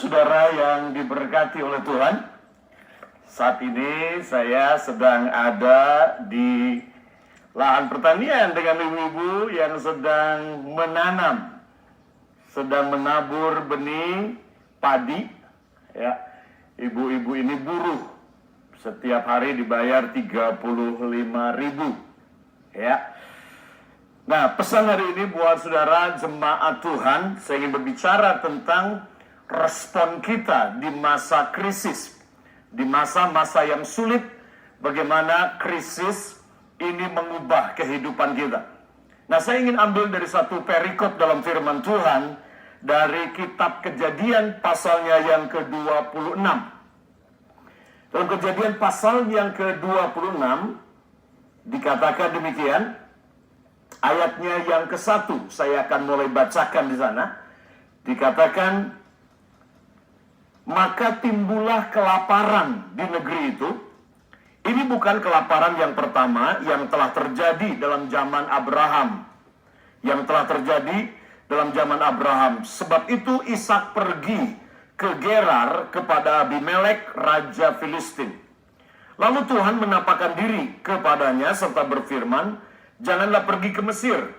Saudara yang diberkati oleh Tuhan, saat ini saya sedang ada di lahan pertanian dengan ibu-ibu yang sedang menanam, sedang menabur benih padi. Ya, ibu-ibu ini buruh, setiap hari dibayar 35.000. Ya. Nah, pesan hari ini buat saudara jemaat Tuhan, saya ingin berbicara tentang respon kita di masa krisis, di masa-masa yang sulit, bagaimana krisis ini mengubah kehidupan kita. Nah, saya ingin ambil dari satu perikop dalam firman Tuhan, dari kitab Kejadian pasalnya yang ke-26. Dalam Kejadian pasal yang ke-26, dikatakan demikian, ayatnya yang ke-1, saya akan mulai bacakan di sana, dikatakan, maka timbullah kelaparan di negeri itu. Ini bukan kelaparan yang pertama yang telah terjadi dalam zaman Abraham. Yang telah terjadi dalam zaman Abraham. Sebab itu Ishak pergi ke Gerar kepada Abimelek, raja Filistin. Lalu Tuhan menampakkan diri kepadanya serta berfirman, janganlah pergi ke Mesir.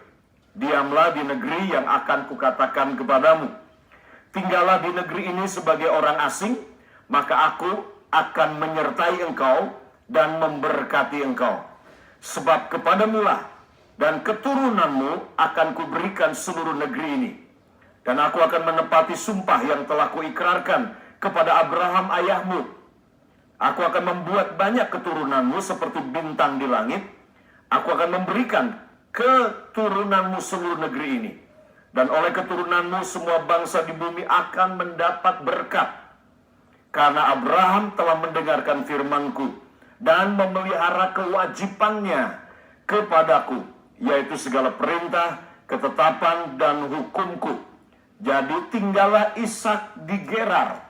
Diamlah di negeri yang akan kukatakan kepadamu. Tinggallah di negeri ini sebagai orang asing, maka aku akan menyertai engkau dan memberkati engkau. Sebab kepadamulah dan keturunanmu akan kuberikan seluruh negeri ini. Dan aku akan menepati sumpah yang telah kuikrarkan kepada Abraham ayahmu. Aku akan membuat banyak keturunanmu seperti bintang di langit. Aku akan memberikan keturunanmu seluruh negeri ini. Dan oleh keturunanmu semua bangsa di bumi akan mendapat berkat. Karena Abraham telah mendengarkan firmanku dan memelihara kewajibannya kepadaku, yaitu segala perintah, ketetapan, dan hukumku. Jadi tinggallah Ishak di Gerar.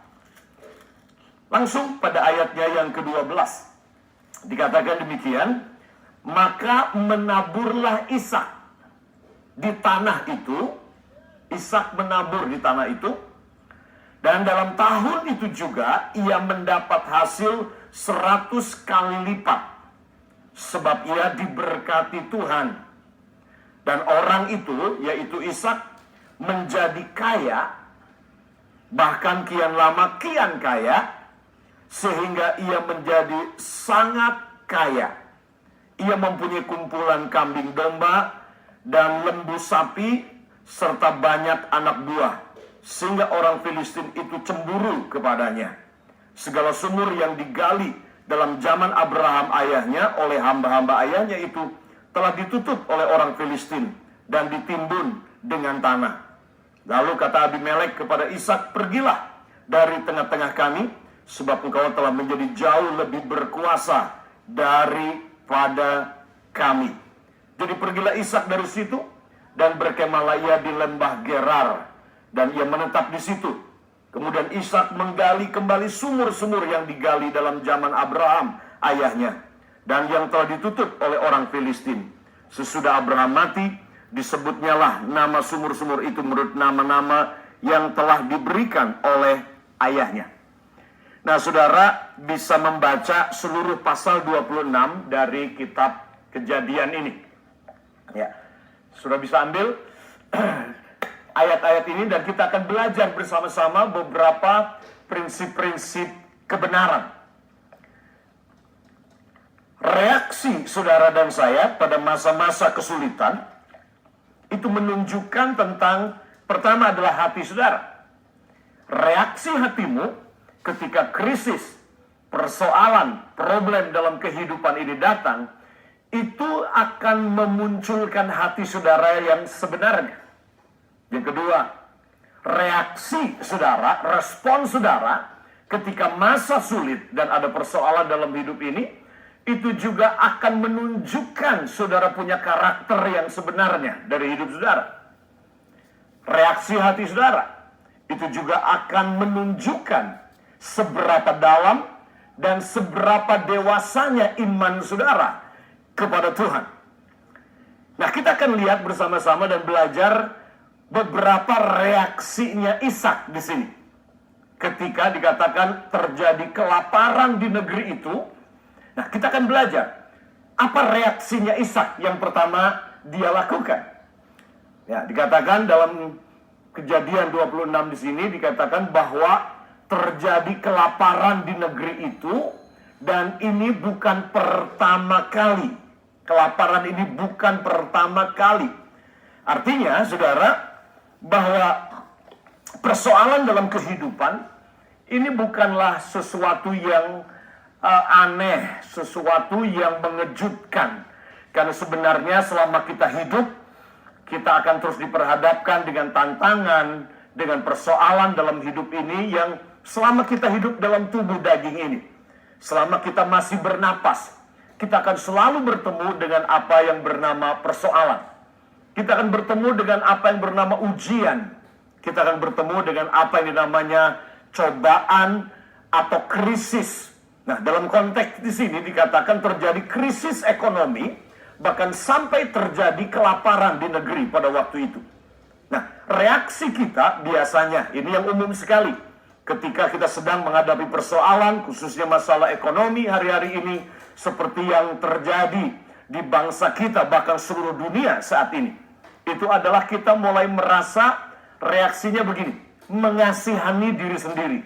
Langsung pada ayatnya yang ke-12. Dikatakan demikian, maka menaburlah Ishak di tanah itu. Ishak menabur di tanah itu, dan dalam tahun itu juga ia mendapat hasil 100 kali lipat, sebab ia diberkati Tuhan. Dan orang itu, yaitu Ishak, menjadi kaya, bahkan kian lama kian kaya, sehingga ia menjadi sangat kaya. Ia mempunyai kumpulan kambing domba dan lembu sapi, serta banyak anak buah, sehingga orang Filistin itu cemburu kepadanya. Segala sumur yang digali dalam zaman Abraham ayahnya oleh hamba-hamba ayahnya itu telah ditutup oleh orang Filistin dan ditimbun dengan tanah. Lalu kata Abimelek kepada Ishak, pergilah dari tengah-tengah kami, sebab engkau telah menjadi jauh lebih berkuasa daripada kami. Jadi pergilah Ishak dari situ, dan berkemahlah ia di lembah Gerar, dan ia menetap di situ. Kemudian Ishak menggali kembali sumur-sumur yang digali dalam zaman Abraham ayahnya, dan yang telah ditutup oleh orang Filistin. Sesudah Abraham mati, disebutnyalah nama sumur-sumur itu menurut nama-nama yang telah diberikan oleh ayahnya. Nah, saudara bisa membaca seluruh pasal 26 dari kitab Kejadian ini. Ya. Sudah bisa ambil ayat-ayat ini, dan kita akan belajar bersama-sama beberapa prinsip-prinsip kebenaran. Reaksi saudara dan saya pada masa-masa kesulitan itu menunjukkan tentang, pertama adalah hati saudara. Reaksi hatimu ketika krisis, persoalan, problem dalam kehidupan ini datang, itu akan memunculkan hati saudara yang sebenarnya. Yang kedua, reaksi saudara, respon saudara ketika masa sulit dan ada persoalan dalam hidup ini, itu juga akan menunjukkan saudara punya karakter yang sebenarnya dari hidup saudara. Reaksi hati saudara itu juga akan menunjukkan seberapa dalam dan seberapa dewasanya iman saudara kepada Tuhan. Nah, kita akan lihat bersama-sama dan belajar beberapa reaksinya Ishak di sini. ketika dikatakan terjadi kelaparan di negeri itu. Nah, kita akan belajar apa reaksinya Ishak yang pertama dia lakukan. Ya, dikatakan dalam Kejadian 26 di sini dikatakan bahwa terjadi kelaparan di negeri itu, dan ini bukan pertama kali. Kelaparan ini bukan pertama kali. Artinya, saudara, bahwa persoalan dalam kehidupan ini bukanlah sesuatu yang aneh, sesuatu yang mengejutkan. Karena sebenarnya selama kita hidup, kita akan terus diperhadapkan dengan tantangan, dengan persoalan dalam hidup ini yang selama kita hidup dalam tubuh daging ini. Selama kita masih bernapas, kita akan selalu bertemu dengan apa yang bernama persoalan. Kita akan bertemu dengan apa yang bernama ujian. Kita akan bertemu dengan apa yang namanya cobaan atau krisis. Nah, dalam konteks di sini dikatakan terjadi krisis ekonomi, bahkan sampai terjadi kelaparan di negeri pada waktu itu. Nah, reaksi kita biasanya, ini yang umum sekali, ketika kita sedang menghadapi persoalan, khususnya masalah ekonomi hari-hari ini, seperti yang terjadi di bangsa kita, bahkan seluruh dunia saat ini, itu adalah kita mulai merasa reaksinya begini, mengasihani diri sendiri.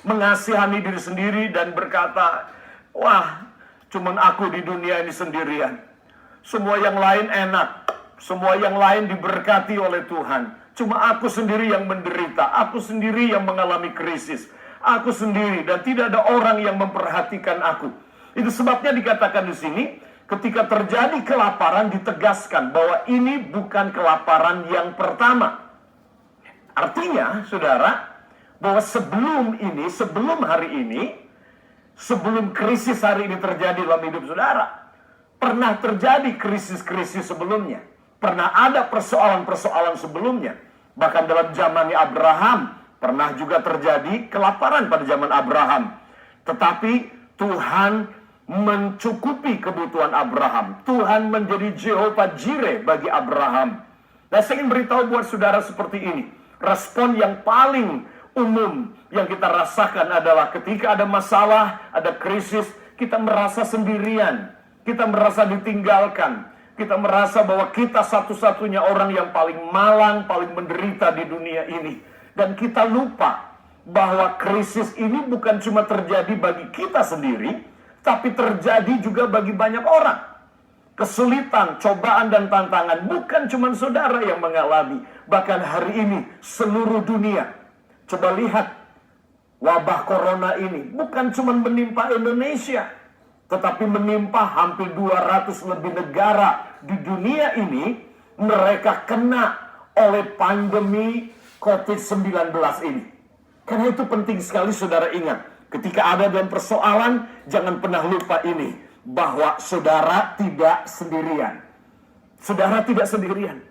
Mengasihani diri sendiri dan berkata, wah, cuman aku di dunia ini sendirian. Semua yang lain enak, semua yang lain diberkati oleh Tuhan. Cuma aku sendiri yang menderita, aku sendiri yang mengalami krisis, aku sendiri, dan tidak ada orang yang memperhatikan aku. Itu sebabnya dikatakan di sini, ketika terjadi kelaparan ditegaskan bahwa ini bukan kelaparan yang pertama. Artinya, saudara, bahwa sebelum ini, sebelum hari ini, sebelum krisis hari ini terjadi dalam hidup saudara, pernah terjadi krisis-krisis sebelumnya. Pernah ada persoalan-persoalan sebelumnya. Bahkan dalam zamannya Abraham, pernah juga terjadi kelaparan pada zaman Abraham. Tetapi Tuhan mencukupi kebutuhan Abraham. Tuhan menjadi Jehovah Jireh bagi Abraham. Nah, saya ingin beritahu buat saudara seperti ini. Respon yang paling umum yang kita rasakan adalah ketika ada masalah, ada krisis, kita merasa sendirian, kita merasa ditinggalkan, kita merasa bahwa kita satu-satunya orang yang paling malang, paling menderita di dunia ini. Dan kita lupa bahwa krisis ini bukan cuma terjadi bagi kita sendiri, tapi terjadi juga bagi banyak orang. Kesulitan, cobaan, dan tantangan bukan cuma saudara yang mengalami, bahkan hari ini seluruh dunia. Coba lihat, wabah corona ini bukan cuma menimpa Indonesia, tetapi menimpa hampir 200 lebih negara di dunia ini. Mereka kena oleh pandemi COVID-19 ini. Karena itu penting sekali saudara ingat, ketika ada dalam persoalan, jangan pernah lupa ini, bahwa saudara tidak sendirian. Saudara tidak sendirian.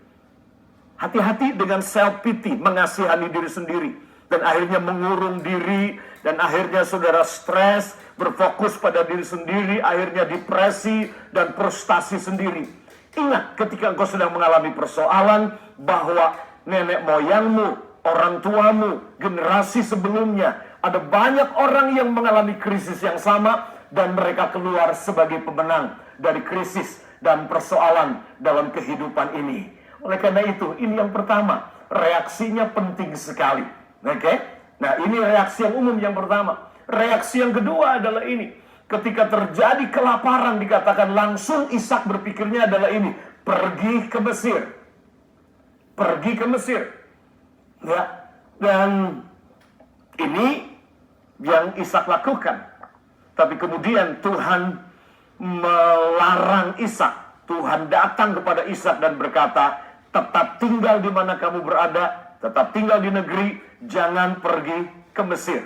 Hati-hati dengan self-pity, mengasihani diri sendiri, dan akhirnya mengurung diri, dan akhirnya saudara stres, berfokus pada diri sendiri, akhirnya depresi dan frustasi sendiri. Ingat, ketika engkau sedang mengalami persoalan, bahwa nenek moyangmu, orang tuamu, generasi sebelumnya, ada banyak orang yang mengalami krisis yang sama, dan mereka keluar sebagai pemenang dari krisis dan persoalan dalam kehidupan ini. Oleh karena itu, ini yang pertama, reaksinya penting sekali. Oke? Nah, ini reaksi yang umum yang pertama. Reaksi yang kedua adalah ini. Ketika terjadi kelaparan, dikatakan langsung Ishak berpikirnya adalah ini. Pergi ke Mesir. Pergi ke Mesir. Ya. Dan ini yang Ishak lakukan. Tapi kemudian Tuhan melarang Ishak. Tuhan datang kepada Ishak dan berkata, tetap tinggal di mana kamu berada, tetap tinggal di negeri, jangan pergi ke Mesir.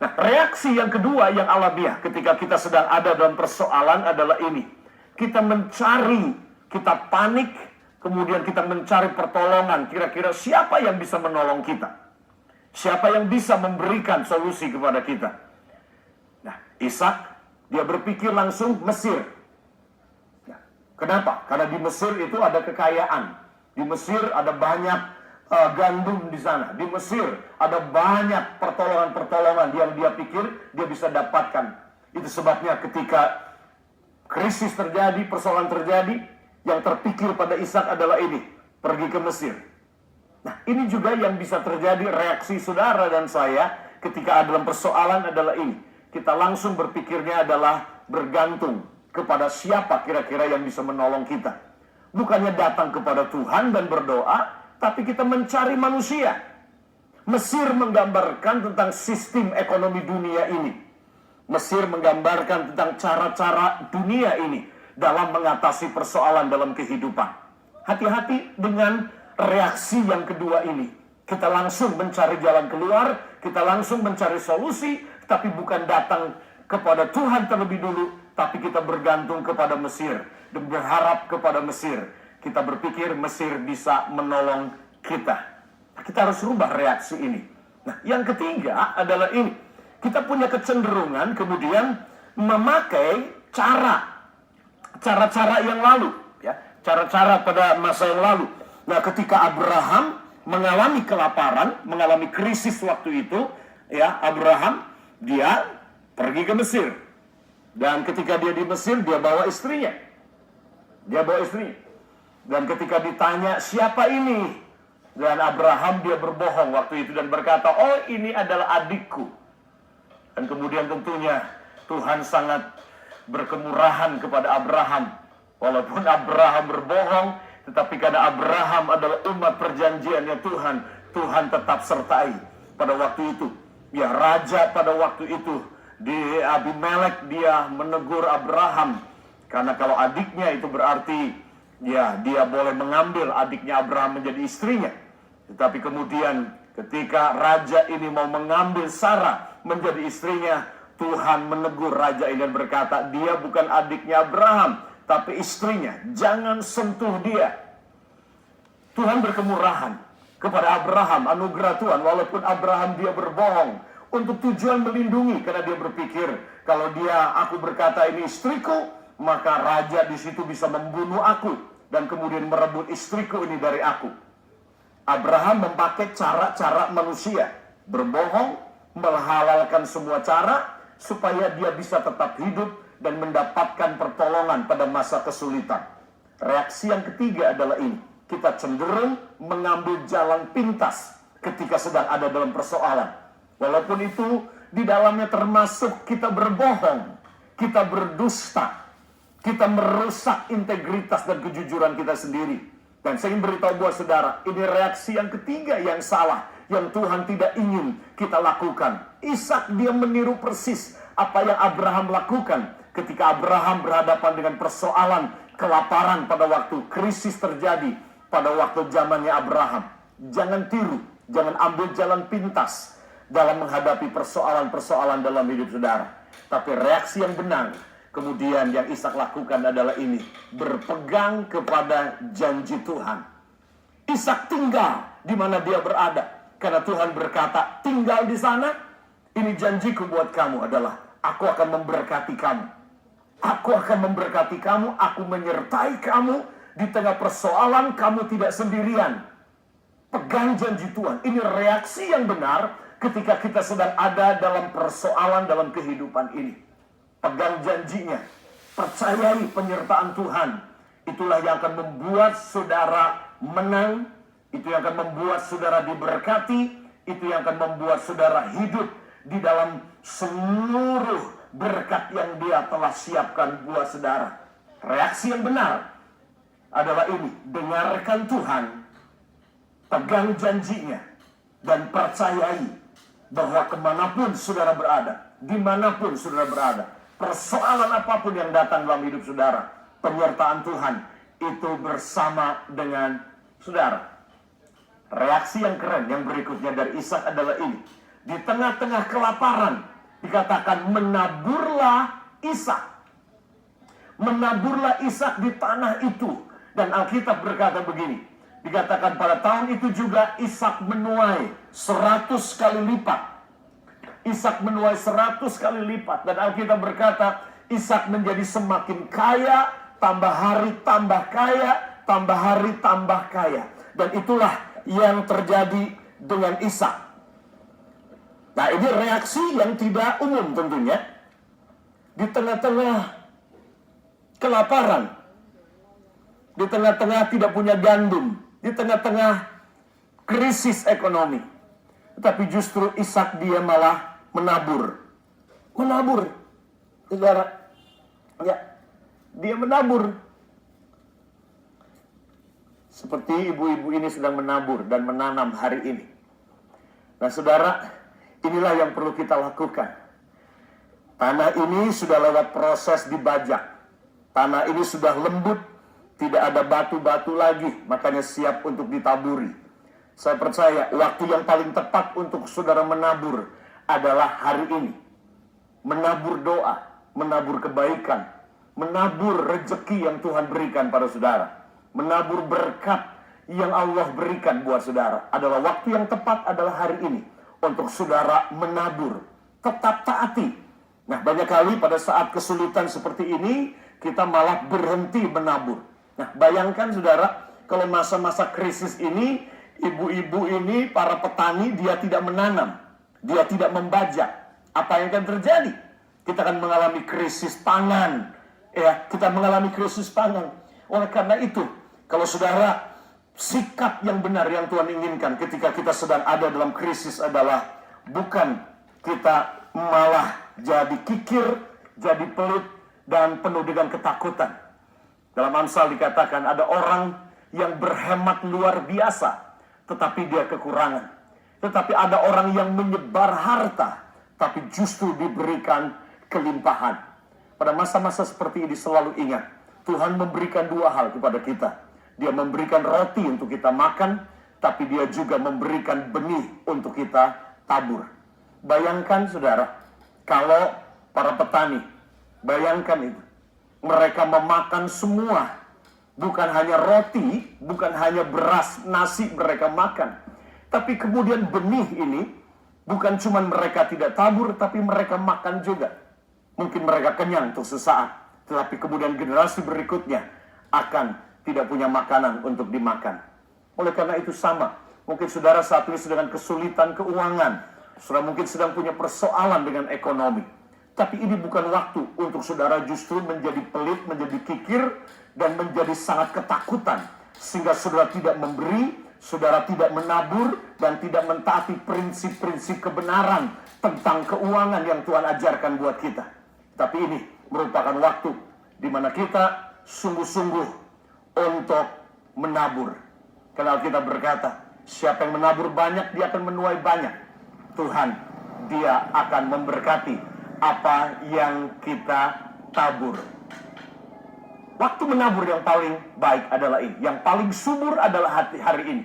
Nah, reaksi yang kedua yang alamiah ketika kita sedang ada dalam persoalan adalah ini. Kita mencari, kita panik, kemudian kita mencari pertolongan. Kira-kira siapa yang bisa menolong kita? Siapa yang bisa memberikan solusi kepada kita? Nah, Ishak, dia berpikir langsung Mesir. Nah, kenapa? Karena di Mesir itu ada kekayaan. Di Mesir ada banyak gandum di sana. Di Mesir ada banyak pertolongan-pertolongan yang dia pikir dia bisa dapatkan. Itu sebabnya ketika krisis terjadi, persoalan terjadi, yang terpikir pada Ishak adalah ini, pergi ke Mesir. Nah, ini juga yang bisa terjadi reaksi saudara dan saya ketika ada dalam persoalan adalah ini. Kita langsung berpikirnya adalah bergantung kepada siapa kira-kira yang bisa menolong kita. Bukannya datang kepada Tuhan dan berdoa, tapi kita mencari manusia. Mesir menggambarkan tentang sistem ekonomi dunia ini. Mesir menggambarkan tentang cara-cara dunia ini dalam mengatasi persoalan dalam kehidupan. Hati-hati dengan reaksi yang kedua ini. Kita langsung mencari jalan keluar, kita langsung mencari solusi, tapi bukan datang kepada Tuhan terlebih dulu, tapi kita bergantung kepada Mesir dan berharap kepada Mesir. Kita berpikir Mesir bisa menolong kita. Kita harus rubah reaksi ini. Nah, yang ketiga adalah ini. Kita punya kecenderungan kemudian memakai cara-cara yang lalu, ya, cara-cara pada masa yang lalu. Nah, ketika Abraham mengalami kelaparan, mengalami krisis waktu itu, ya, Abraham dia pergi ke Mesir. Dan ketika dia di Mesir, dia bawa istrinya. Dan ketika ditanya, siapa ini? Dan Abraham dia berbohong waktu itu dan berkata, oh ini adalah adikku. Dan kemudian tentunya Tuhan sangat berkemurahan kepada Abraham. Walaupun Abraham berbohong, tetapi karena Abraham adalah umat perjanjiannya Tuhan, Tuhan tetap sertai pada waktu itu. Ya, raja pada waktu itu, di Abimelek, dia menegur Abraham. Karena kalau adiknya itu berarti, ya, dia boleh mengambil adiknya Abraham menjadi istrinya. Tetapi kemudian ketika raja ini mau mengambil Sarah menjadi istrinya, Tuhan menegur raja ini dan berkata, dia bukan adiknya Abraham, tapi istrinya, jangan sentuh dia. Tuhan berkemurahan kepada Abraham, anugerah Tuhan, walaupun Abraham dia berbohong untuk tujuan melindungi, karena dia berpikir kalau aku berkata ini istriku, maka raja di situ bisa membunuh aku dan kemudian merebut istriku ini dari aku. Abraham memakai cara-cara manusia, berbohong, menghalalkan semua cara supaya dia bisa tetap hidup dan mendapatkan pertolongan pada masa kesulitan. Reaksi yang ketiga adalah ini. Kita cenderung mengambil jalan pintas ketika sedang ada dalam persoalan. Walaupun itu di dalamnya termasuk kita berbohong, kita berdusta, kita merusak integritas dan kejujuran kita sendiri. Dan saya ingin beritahu buat saudara, ini reaksi yang ketiga yang salah, yang Tuhan tidak ingin kita lakukan. Ishak dia meniru persis apa yang Abraham lakukan ketika Abraham berhadapan dengan persoalan kelaparan pada waktu krisis terjadi pada waktu zamannya Abraham. Jangan tiru, jangan ambil jalan pintas dalam menghadapi persoalan-persoalan dalam hidup saudara. Tapi reaksi yang benar kemudian yang Ishak lakukan adalah ini, berpegang kepada janji Tuhan. Ishak tinggal di mana dia berada, karena Tuhan berkata, tinggal di sana, ini janjiku buat kamu adalah, aku akan memberkati kamu. Aku akan memberkati kamu, aku menyertai kamu, di tengah persoalan kamu tidak sendirian. Pegang janji Tuhan. Ini reaksi yang benar ketika kita sedang ada dalam persoalan dalam kehidupan ini. Pegang janjinya, percayai penyertaan Tuhan. Itulah yang akan membuat saudara menang, itu yang akan membuat saudara diberkati, itu yang akan membuat saudara hidup di dalam seluruh berkat yang dia telah siapkan buat saudara. Reaksi yang benar adalah ini, dengarkan Tuhan, pegang janjinya, dan percayai bahwa kemanapun saudara berada, dimanapun saudara berada, persoalan apapun yang datang dalam hidup saudara, penyertaan Tuhan itu bersama dengan saudara. Reaksi yang keren yang berikutnya dari Ishak adalah ini. Di tengah-tengah kelaparan dikatakan menaburlah Ishak. Menaburlah Ishak di tanah itu. Dan Alkitab berkata begini. Dikatakan pada tahun itu juga Ishak menuai 100 kali lipat. Ishak menuai 100 kali lipat. Dan Alkitab berkata, Ishak menjadi semakin kaya, tambah hari tambah kaya, tambah hari tambah kaya. Dan itulah yang terjadi dengan Ishak. Nah, ini reaksi yang tidak umum tentunya. Di tengah-tengah kelaparan, di tengah-tengah tidak punya gandum, di tengah-tengah krisis ekonomi. Tetapi justru Ishak dia malah menabur. Menabur. Saudara, ya, dia menabur. Seperti ibu-ibu ini sedang menabur dan menanam hari ini. Nah, saudara, inilah yang perlu kita lakukan. Tanah ini sudah lewat proses dibajak. Tanah ini sudah lembut, tidak ada batu-batu lagi, makanya siap untuk ditaburi. Saya percaya waktu yang paling tepat untuk saudara menabur adalah hari ini. Menabur doa, menabur kebaikan, menabur rezeki yang Tuhan berikan pada saudara. Menabur berkat yang Allah berikan buat saudara. Adalah waktu yang tepat adalah hari ini untuk saudara menabur. Tetap taati. Nah, banyak kali pada saat kesulitan seperti ini, kita malah berhenti menabur. Nah, bayangkan saudara, kalau masa-masa krisis ini, ibu-ibu ini, para petani, dia tidak menanam. Dia tidak membajak. Apa yang akan terjadi? Kita akan mengalami krisis pangan. Ya, kita mengalami krisis pangan. Oleh karena itu, kalau saudara, sikap yang benar yang Tuhan inginkan ketika kita sedang ada dalam krisis adalah bukan kita malah jadi kikir, jadi pelit, dan penuh dengan ketakutan. Dalam Amsal dikatakan ada orang yang berhemat luar biasa, tetapi dia kekurangan. Tetapi ada orang yang menyebar harta, tapi justru diberikan kelimpahan. Pada masa-masa seperti ini selalu ingat, Tuhan memberikan dua hal kepada kita. Dia memberikan roti untuk kita makan, tapi dia juga memberikan benih untuk kita tabur. Bayangkan saudara, kalau para petani, bayangkan itu, mereka memakan semua, bukan hanya roti, bukan hanya beras, nasi mereka makan, tapi kemudian benih ini, bukan cuma mereka tidak tabur, tapi mereka makan juga. Mungkin mereka kenyang untuk sesaat, tetapi kemudian generasi berikutnya akan tidak punya makanan untuk dimakan. Oleh karena itu sama, mungkin saudara saat ini sedang kesulitan keuangan, saudara mungkin sedang punya persoalan dengan ekonomi. Tapi ini bukan waktu untuk saudara justru menjadi pelit, menjadi kikir, dan menjadi sangat ketakutan. Sehingga saudara tidak memberi, saudara tidak menabur, dan tidak mentaati prinsip-prinsip kebenaran tentang keuangan yang Tuhan ajarkan buat kita. Tapi ini merupakan waktu di mana kita sungguh-sungguh untuk menabur. Karena kita berkata, siapa yang menabur banyak, dia akan menuai banyak. Tuhan, dia akan memberkati apa yang kita tabur. Waktu menabur yang paling baik adalah ini. Yang paling subur adalah hari ini.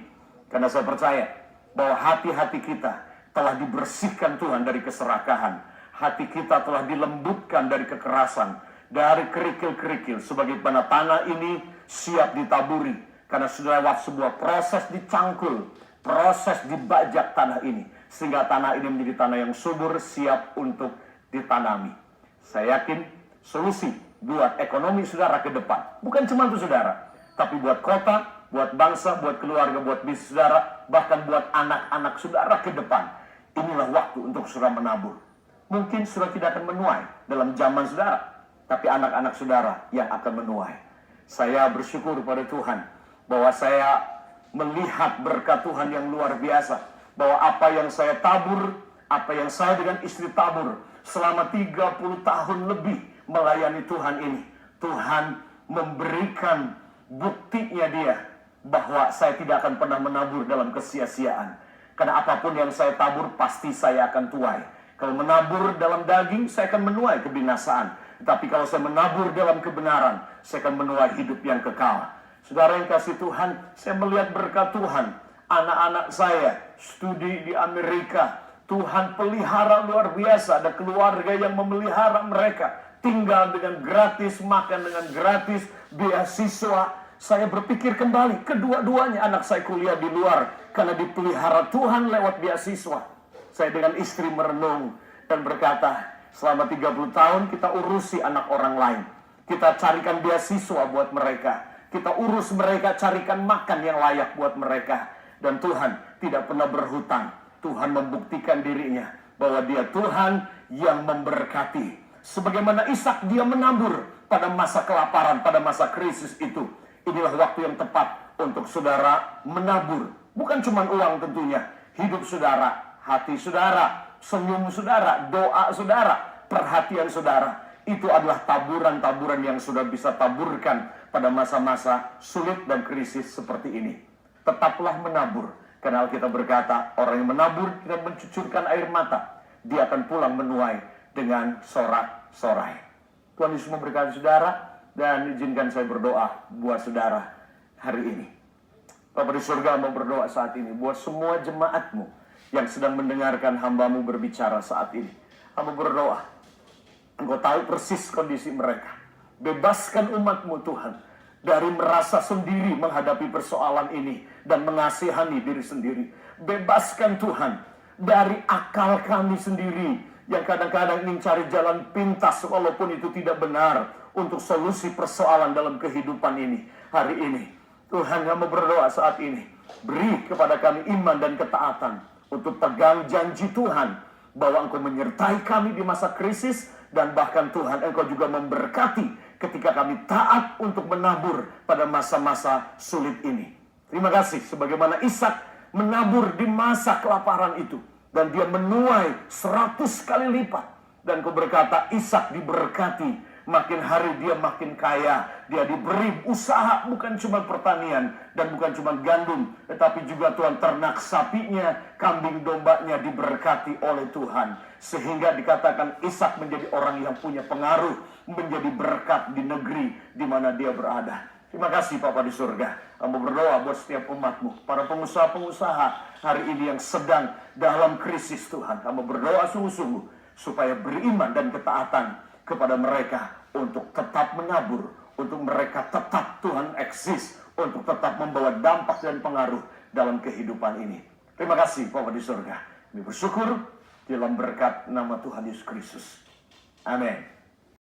Karena saya percaya bahwa hati-hati kita telah dibersihkan Tuhan dari keserakahan. Hati kita telah dilembutkan dari kekerasan, dari kerikil-kerikil. Sebagaimana tanah ini siap ditaburi. Karena sudah lewat sebuah proses dicangkul, proses dibajak tanah ini. Sehingga tanah ini menjadi tanah yang subur, siap untuk ditanami. Saya yakin solusi buat ekonomi saudara ke depan, bukan cuma untuk saudara, tapi buat kota, buat bangsa, buat keluarga, buat bisnis saudara, bahkan buat anak-anak saudara ke depan. Inilah waktu untuk saudara menabur. Mungkin saudara tidak akan menuai dalam zaman saudara, tapi anak-anak saudara yang akan menuai. Saya bersyukur pada Tuhan bahwa saya melihat berkat Tuhan yang luar biasa. Bahwa apa yang saya tabur, apa yang saya dengan istri tabur selama 30 tahun lebih melayani Tuhan ini, Tuhan memberikan buktinya dia bahwa saya tidak akan pernah menabur dalam kesia-siaan. Karena apapun yang saya tabur pasti saya akan tuai. Kalau menabur dalam daging, saya akan menuai kebinasaan. Tapi kalau saya menabur dalam kebenaran, saya akan menuai hidup yang kekal. Saudara yang kasih Tuhan, saya melihat berkat Tuhan. Anak-anak saya studi di Amerika, Tuhan pelihara luar biasa. Ada keluarga yang memelihara mereka, tinggal dengan gratis, makan dengan gratis, beasiswa. Saya berpikir kembali, kedua-duanya anak saya kuliah di luar karena dipelihara Tuhan lewat beasiswa. Saya dengan istri merenung dan berkata, selama 30 tahun kita urusi anak orang lain. Kita carikan beasiswa buat mereka. Kita urus mereka, carikan makan yang layak buat mereka. Dan Tuhan tidak pernah berhutang. Tuhan membuktikan dirinya bahwa dia Tuhan yang memberkati. Sebagaimana Ishak dia menabur pada masa kelaparan, pada masa krisis itu. Inilah waktu yang tepat untuk saudara menabur. Bukan cuma uang tentunya. Hidup saudara, hati saudara, senyum saudara, doa saudara, perhatian saudara. Itu adalah taburan-taburan yang sudah bisa taburkan pada masa-masa sulit dan krisis seperti ini. Tetaplah menabur. Karena Alkitab berkata, orang yang menabur tidak mencucurkan air mata. Dia akan pulang menuai dengan sorak-sorai. Tuhan Yesus memberkati saudara. Dan izinkan saya berdoa buat saudara hari ini. Bapa di surga mau berdoa saat ini. Buat semua jemaatmu yang sedang mendengarkan hambamu berbicara saat ini. Hamba berdoa. Engkau tahu persis kondisi mereka. Bebaskan umatmu Tuhan. Dari merasa sendiri menghadapi persoalan ini. Dan mengasihani diri sendiri. Bebaskan Tuhan. Dari akal kami sendiri. Yang kadang-kadang ingin cari jalan pintas. Walaupun itu tidak benar. Untuk solusi persoalan dalam kehidupan ini. Hari ini. Tuhan kami berdoa saat ini. Beri kepada kami iman dan ketaatan. Untuk pegang janji Tuhan. Bahwa Engkau menyertai kami di masa krisis. Dan bahkan Tuhan Engkau juga memberkati. Ketika kami taat untuk menabur pada masa-masa sulit ini. Terima kasih. Sebagaimana Ishak menabur di masa kelaparan itu. Dan dia menuai 100 kali lipat. Dan Engkau berkata Ishak diberkati. Makin hari dia makin kaya. Dia diberi usaha bukan cuma pertanian. Dan bukan cuma gandum. Tetapi juga Tuhan ternak sapinya. Kambing dombanya diberkati oleh Tuhan. Sehingga dikatakan Ishak menjadi orang yang punya pengaruh. Menjadi berkat di negeri di mana dia berada. Terima kasih Bapa di surga. Hamba berdoa buat setiap umatmu. Para pengusaha-pengusaha hari ini yang sedang dalam krisis Tuhan. Hamba berdoa sungguh-sungguh. Supaya beriman dan ketaatan kepada mereka. Untuk tetap menabur, untuk mereka tetap Tuhan eksis, untuk tetap membawa dampak dan pengaruh dalam kehidupan ini. Terima kasih Bapa di surga. Kami bersyukur dalam berkat nama Tuhan Yesus Kristus. Amin.